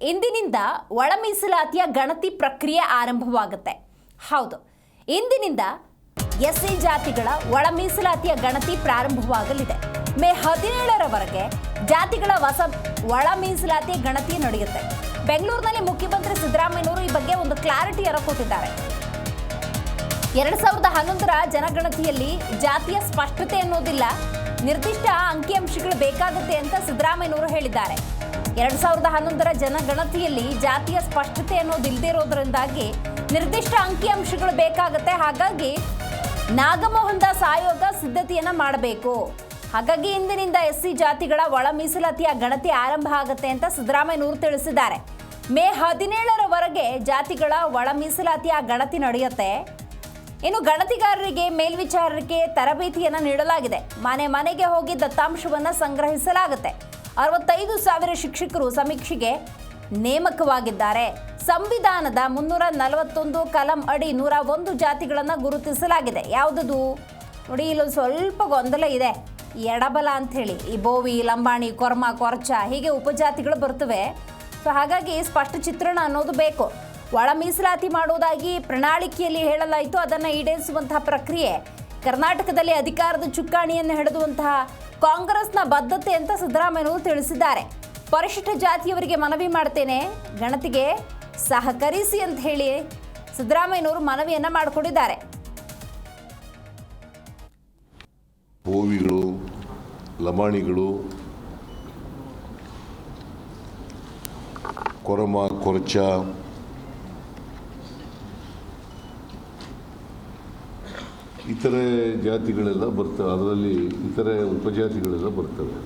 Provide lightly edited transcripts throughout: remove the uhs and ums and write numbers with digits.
ಇಂದಿನಿಂದ ಒಳ ಮೀಸಲಾತಿಯ ಗಣತಿ ಪ್ರಕ್ರಿಯೆ ಆರಂಭವಾಗುತ್ತೆ. ಹೌದು, ಇಂದಿನಿಂದ ಎಸ್ಸಿ ಜಾತಿಗಳ ಒಳ ಮೀಸಲಾತಿಯ ಗಣತಿ ಪ್ರಾರಂಭವಾಗಲಿದೆ. ಮೇ 17ರವರೆಗೆ ಜಾತಿಗಳ ಹೊಸ ಒಳ ಮೀಸಲಾತಿಯ ಗಣತಿ ನಡೆಯುತ್ತೆ. ಬೆಂಗಳೂರಿನಲ್ಲಿ ಮುಖ್ಯಮಂತ್ರಿ ಸಿದ್ದರಾಮಯ್ಯನವರು ಈ ಬಗ್ಗೆ ಒಂದು ಕ್ಲಾರಿಟಿಯನ್ನು ಕೊಟ್ಟಿದ್ದಾರೆ. 2011ರ ಜನಗಣತಿಯಲ್ಲಿ ಜಾತಿಯ ಸ್ಪಷ್ಟತೆ ಅನ್ನೋದಿಲ್ಲ, ನಿರ್ದಿಷ್ಟ ಅಂಕಿಅಂಶಗಳು ಬೇಕಾಗುತ್ತೆ ಅಂತ ಸಿದ್ದರಾಮಯ್ಯನವರು ಹೇಳಿದ್ದಾರೆ. 2011ರ ಜನಗಣತಿಯಲ್ಲಿ ಜಾತಿಯ ಸ್ಪಷ್ಟತೆ ಅನ್ನೋದಿಲ್ಲದೆ ಇರೋದ್ರಿಂದಾಗಿ ನಿರ್ದಿಷ್ಟ ಅಂಕಿಅಂಶಗಳು ಬೇಕಾಗುತ್ತೆ. ಹಾಗಾಗಿ ನಾಗಮೋಹನ್ ದಾಸ್ ಆಯೋಗ ಸಿದ್ಧತೆಯನ್ನ ಮಾಡಬೇಕು. ಹಾಗಾಗಿ ಇಂದಿನಿಂದ ಎಸ್ಸಿ ಜಾತಿಗಳ ಒಳ ಮೀಸಲಾತಿಯ ಗಣತಿ ಆರಂಭ ಆಗುತ್ತೆ ಅಂತ ಸಿದ್ದರಾಮಯ್ಯನವರು ತಿಳಿಸಿದ್ದಾರೆ. ಮೇ 17ರವರೆಗೆ ಜಾತಿಗಳ ಒಳ ಮೀಸಲಾತಿಯ ಗಣತಿ ನಡೆಯುತ್ತೆ. ಇನ್ನು ಗಣತಿಗಾರರಿಗೆ ಮೇಲ್ವಿಚಾರಕ್ಕೆ ತರಬೇತಿಯನ್ನು ನೀಡಲಾಗಿದೆ. ಮನೆ ಮನೆಗೆ ಹೋಗಿ ದತ್ತಾಂಶವನ್ನು ಸಂಗ್ರಹಿಸಲಾಗುತ್ತೆ. 65,000 ಶಿಕ್ಷಕರು ಸಮೀಕ್ಷೆಗೆ ನೇಮಕವಾಗಿದ್ದಾರೆ. ಸಂವಿಧಾನದ 341 ಕಲಂ ಅಡಿ 101 ಜಾತಿಗಳನ್ನು ಗುರುತಿಸಲಾಗಿದೆ. ಯಾವುದದು ನೋಡಿ, ಇಲ್ಲೊಂದು ಸ್ವಲ್ಪ ಗೊಂದಲ ಇದೆ. ಎಡಬಲ ಅಂಥೇಳಿ ಈ ಬೋವಿ, ಲಂಬಾಣಿ, ಕೊರ್ಮ, ಕೊರ್ಚ ಹೀಗೆ ಉಪಜಾತಿಗಳು ಬರ್ತವೆ. ಸೊ ಹಾಗಾಗಿ ಸ್ಪಷ್ಟ ಚಿತ್ರಣ ಅನ್ನೋದು ಬೇಕು. ಒಳ ಮೀಸಲಾತಿ ಮಾಡುವುದಾಗಿ ಪ್ರಣಾಳಿಕೆಯಲ್ಲಿ ಹೇಳಲಾಯಿತು. ಅದನ್ನು ಈಡೇರಿಸುವಂತಹ ಪ್ರಕ್ರಿಯೆ ಕರ್ನಾಟಕದಲ್ಲಿ ಅಧಿಕಾರದ ಚುಕ್ಕಾಣಿಯನ್ನು ಹಿಡಿದುವಂತಹ ಕಾಂಗ್ರೆಸ್ನ ಬದ್ಧತೆ ಅಂತ ಸಿದ್ದರಾಮಯ್ಯನವರು ತಿಳಿಸಿದ್ದಾರೆ. ಪರಿಶಿಷ್ಟ ಜಾತಿಯವರಿಗೆ ಮನವಿ ಮಾಡ್ತೇನೆ, ಗಣತಿಗೆ ಸಹಕರಿಸಿ ಅಂತ ಹೇಳಿ ಸಿದ್ದರಾಮಯ್ಯನವರು ಮನವಿಯನ್ನ ಮಾಡಿಕೊಂಡಿದ್ದಾರೆ. ಬೋವಿಗಳು, ಲಂಬಾಣಿಗಳು, ಕೊರಮ, ಕೊರ್ಚ, ಇತರೆ ಜಾತಿಗಳೆಲ್ಲ ಬರ್ತವೆ. ಅದರಲ್ಲಿ ಇತರೆ ಉಪಜಾತಿಗಳೆಲ್ಲ ಬರ್ತವೆ.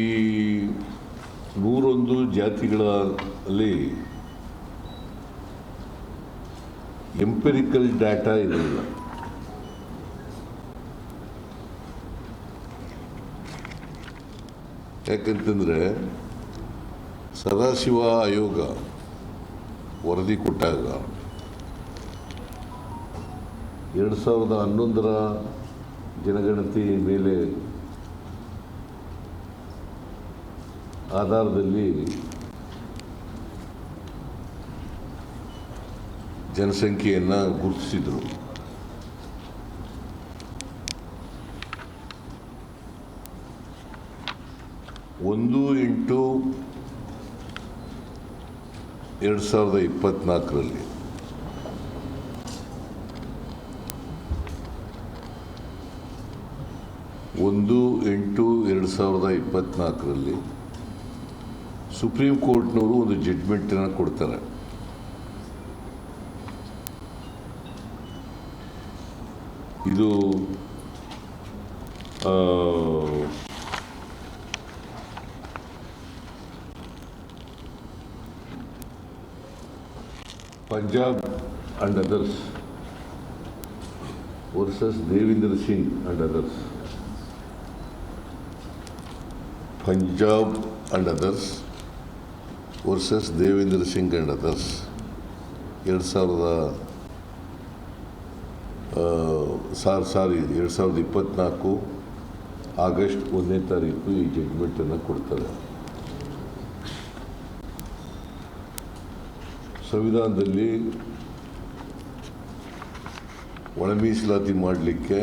ಈ 101 ಜಾತಿಗಳಲ್ಲಿ ಎಂಪಿರಿಕಲ್ ಡಾಟಾ ಇರಲಿಲ್ಲ. ಯಾಕಂತಂದರೆ ಸದಾಶಿವ ಆಯೋಗ ವರದಿ ಕೊಟ್ಟಾಗ 2011ರ ಜನಗಣತಿ ಮೇಲೆ ಆಧಾರದಲ್ಲಿ ಜನಸಂಖ್ಯೆಯನ್ನು ಗುರುತಿಸಿದರು. ಒಂದು 1/8/2024ರಲ್ಲಿ ಸುಪ್ರೀಂ ಕೋರ್ಟ್ನವರು ಒಂದು ಜಡ್ಜ್ಮೆಂಟನ್ನು ಕೊಡ್ತಾರೆ. ಇದು Punjab and others versus Devinder Singh and others. Punjab and others versus Devendra Singh and others 2024 August 1ನೇ ತಾರೀಕು ಈ ಜಡ್ಜ್ಮೆಂಟನ್ನು ಕೊಡ್ತಾರೆ. ಸಂವಿಧಾನದಲ್ಲಿ ಒಳ ಮೀಸಲಾತಿ ಮಾಡಲಿಕ್ಕೆ